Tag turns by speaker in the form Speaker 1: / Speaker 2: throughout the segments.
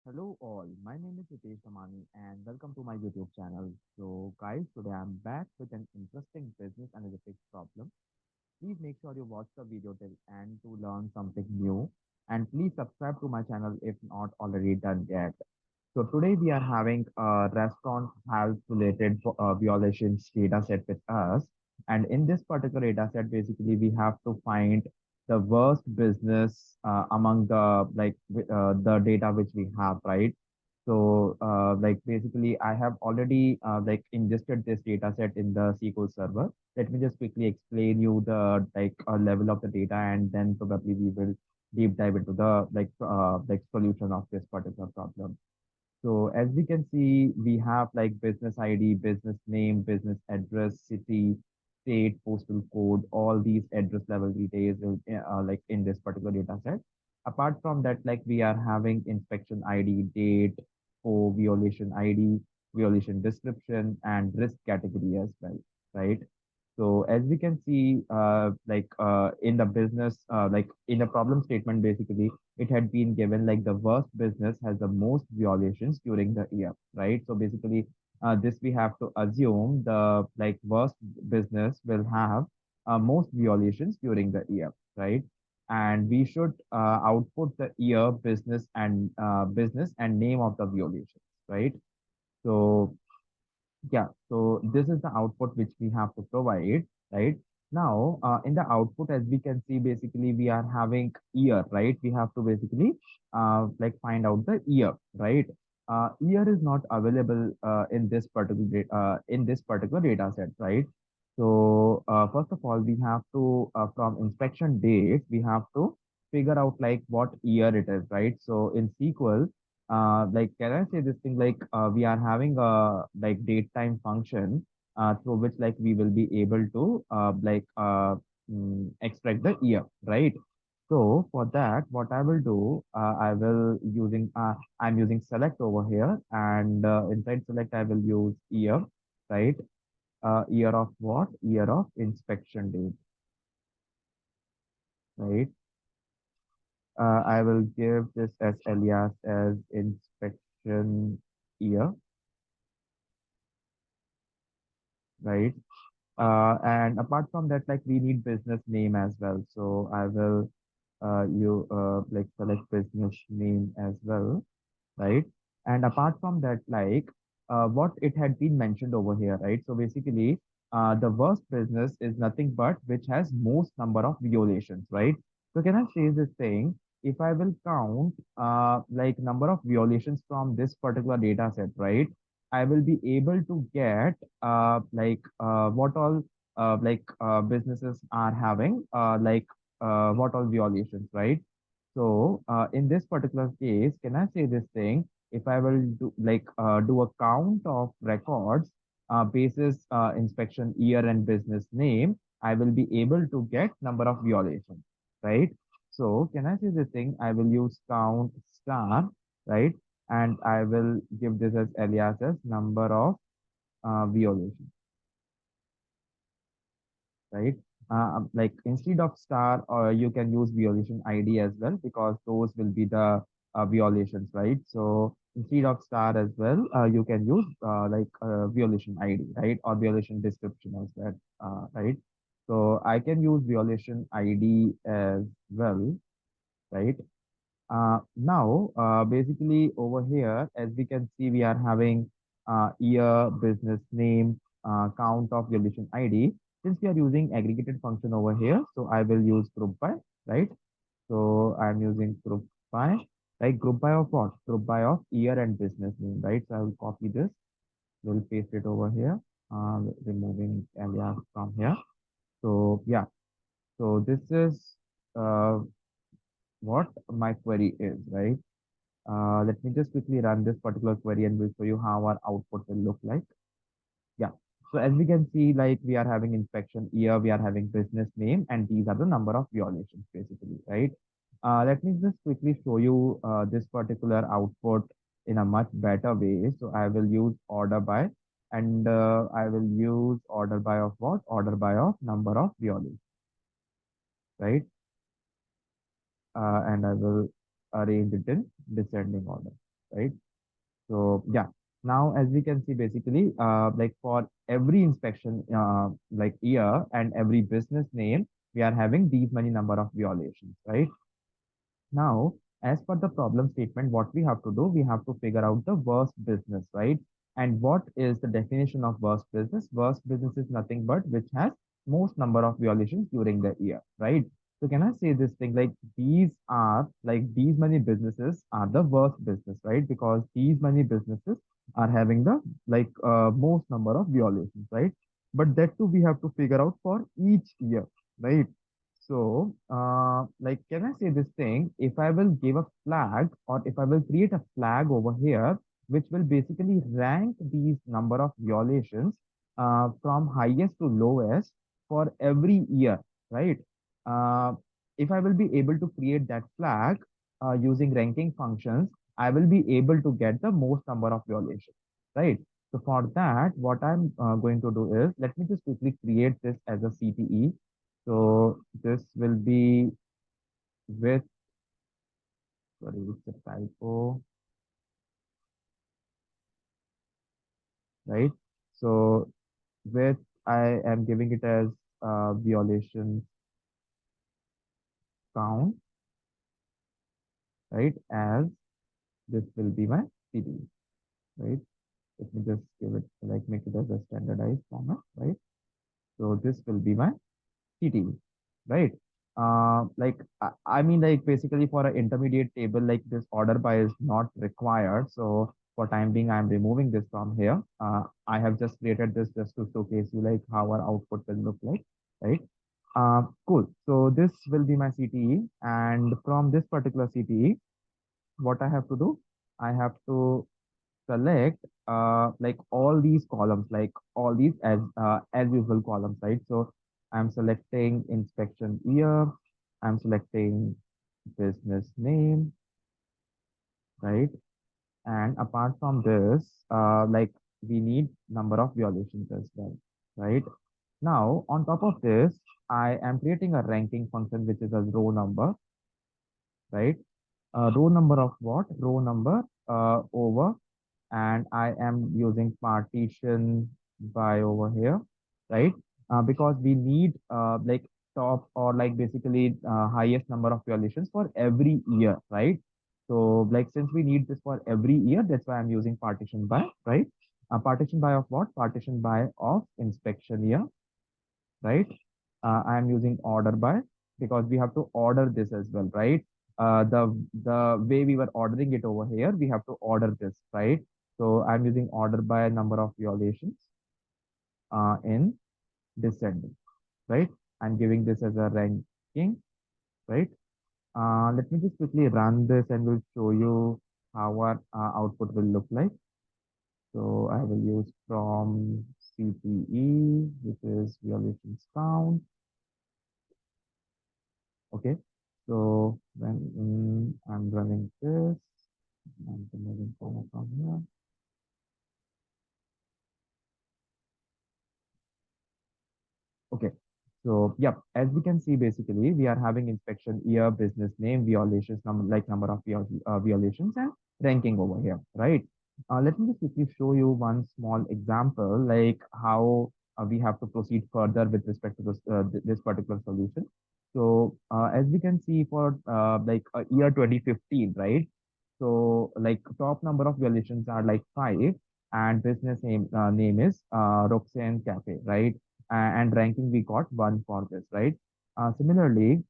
Speaker 1: Hello all, my name is Hitesh Amani and welcome to my YouTube channel. So guys, today I'm back with an interesting business analytics problem. Please make sure you watch the video till end to learn something new and please subscribe to my channel if not already done yet. So today we are having a restaurant health related violations data set with us. And in this particular data set, basically we have to find the worst business among the the data which we have, right? So like basically I have already like ingested this data set in the SQL server. Let me just quickly explain you the level of the data and then probably we will deep dive into the solution of this particular problem. So as we can see, we have like business ID, business name, business address, city, state, postal code, all these address level details like in this particular data set. Apart from that, like we are having inspection ID, date, violation ID, violation description, and risk category as well, right? So as we can see, in the business, like in the problem statement, basically, it had been given like the worst business has the most violations during the year, right? So basically, this we have to assume the like worst business will have most violations during the year, right? And we should output the year, business and name of the violations, right? So yeah, so this is the output which we have to provide, right? Now, in the output, as we can see, basically we are having year, right? We have to basically find out the year, right? Year is not available in this particular data set, right? So first of all, we have to from inspection date, we have to figure out like what year it is, right? So in SQL, like can I say this thing like we are having a like date time function through which like we will be able to extract the year, right? So for that, what I will do, I'm using select over here, and inside select I will use year, right? Year of what? Year of inspection date, right? I will give this as alias as inspection year, right? And apart from that, like we need business name as well. So I will you like select business name as well, right? And apart from that, like what it had been mentioned over here, right? So basically, the worst business is nothing but which has most number of violations, right? So can I say this thing? If I will count like number of violations from this particular data set, right? I will be able to get what all businesses are having what all violations, right? So in this particular case, can I say this thing? If I will do a count of records basis inspection year and business name, I will be able to get number of violations, right? So can I say this thing? I will use count star, right? And I will give this as alias as number of violations, right? Like instead of star, or you can use violation ID as well because those will be the violations, right? So instead of star as well, you can use violation ID, right? Or violation description as well, right? So I can use violation ID as well, right? Now, basically over here, as we can see, we are having year, business name, count of violation ID. Since we are using aggregated function over here, so I will use group by, right? So I'm using group by, like group by of what? Group by of year and business name, right? So I will copy this, will paste it over here, removing alias from here. So yeah, so this is uh, what my query is, right? Let me just quickly run this particular query and we'll show you how our output will look like. Yeah. So as we can see, like we are having inspection year, we are having business name, and these are the number of violations basically, right? Let me just quickly show you this particular output in a much better way. So I will use order by, and I will use order by of what? Order by of number of violations, right? And I will arrange it in descending order. right? So yeah, now as we can see, basically, like for every inspection, like year and every business name, we are having these many number of violations, right? Now, as per the problem statement, what we have to do, we have to figure out the worst business, right? And what is the definition of worst business? Worst business is nothing but which has most number of violations during the year, right? So can I say this thing like these are like these many businesses are the worst business, right? Because these many businesses are having the most number of violations, right? But that too we have to figure out for each year, right? So, can I say this thing? If I will give a flag or if I will create a flag over here, which will basically rank these number of violations from highest to lowest for every year, right? Uh, if I will be able to create that flag using ranking functions, I will be able to get the most number of violations, right? So for that, what I'm going to do is, let me just quickly create this as a CTE. So this will be with, sorry, it's a typo, right? So with, I am giving it as violation count, right? As this will be my CD, right? Let me just give it, like make it as a standardized format, right? So this will be my CT, right? I mean, like basically for an intermediate table, like this order by is not required. So for time being, I'm removing this from here. I have just created this just to showcase you like how our output will look like, right? Cool. So this will be my CTE, and from this particular CTE, what I have to do, I have to select like all these columns, like all these as usual columns, right? So I'm selecting inspection year, I'm selecting business name, right? And apart from this, we need number of violations as well, right? Now on top of this, I am creating a ranking function which is a row number, right? Row number of what? Row number over, and I am using partition by over here, right? Because we need top or like basically highest number of violations for every year, right? So like since we need this for every year, that's why I'm using partition by, right? Partition by of what? Partition by of inspection year, right? I am using order by because we have to order this as well, right? The way we were ordering it over here, we have to order this, right? So I'm using order by number of violations in descending, right? I'm giving this as a ranking, right? Let me just quickly run this and we'll show you how our output will look like. So I will use from CTE, which is violations count. Okay, so when I'm running this, I'm moving forward from here. Okay, so yep, as we can see, basically we are having inspection year, business name, violations number, like number of violations, and ranking over here, right? Let me just quickly show you one small example, like how we have to proceed further with respect to this particular solution. So as we can see for year 2015, right? So like top number of violations are like five, and business name is Roxanne Cafe, right? And ranking we got one for this, right? Similarly,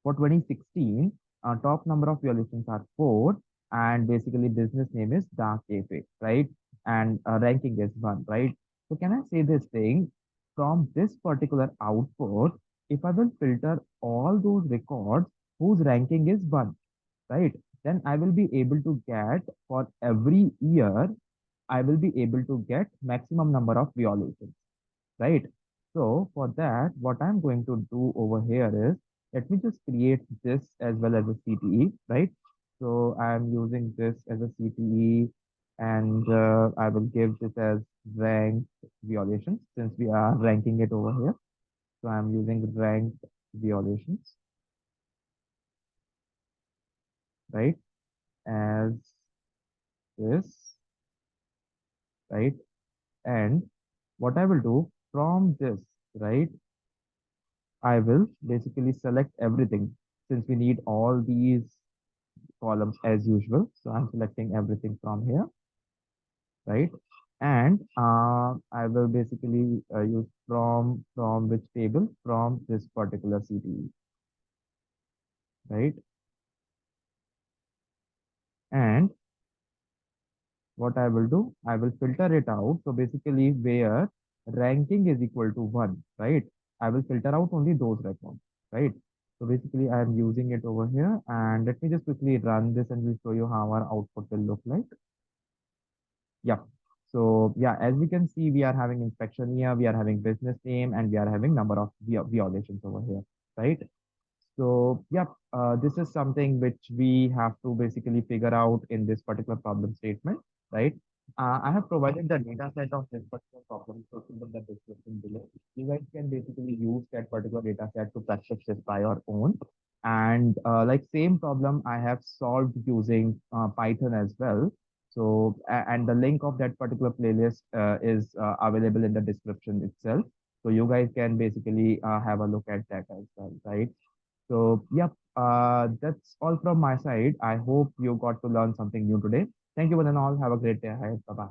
Speaker 1: for 2016, top number of violations are four, and basically business name is Dark Cafe, right? And ranking is one, right? So can I say this thing from this particular output? If I will filter all those records whose ranking is one, right? Then I will be able to get for every year, I will be able to get maximum number of violations, right? So for that, what I'm going to do over here is, let me just create this as well as a CTE, right? So I'm using this as a CTE, and I will give this as ranked violations since we are ranking it over here. So I'm using ranked violations, right? As this, right? And what I will do from this, right? I will basically select everything since we need all these columns as usual. So I'm selecting everything from here, right? And I will basically use from which table from this particular CTE, right? And what I will do, I will filter it out. So basically, where ranking is equal to one, right? I will filter out only those records, right? So basically, I am using it over here, and let me just quickly run this, and we'll show you how our output will look like. Yeah. So yeah, as we can see, we are having inspection here, we are having business name, and we are having number of violations over here, right? So yeah, this is something which we have to basically figure out in this particular problem statement, right? I have provided the data set of this particular problem so in the description below. You guys can basically use that particular data set to practice this by your own. And like same problem I have solved using Python as well. So, and the link of that particular playlist is available in the description itself. So you guys can basically have a look at that as well, right? So, yep, that's all from my side. I hope you got to learn something new today. Thank you, one and all. Have a great day ahead. Bye bye.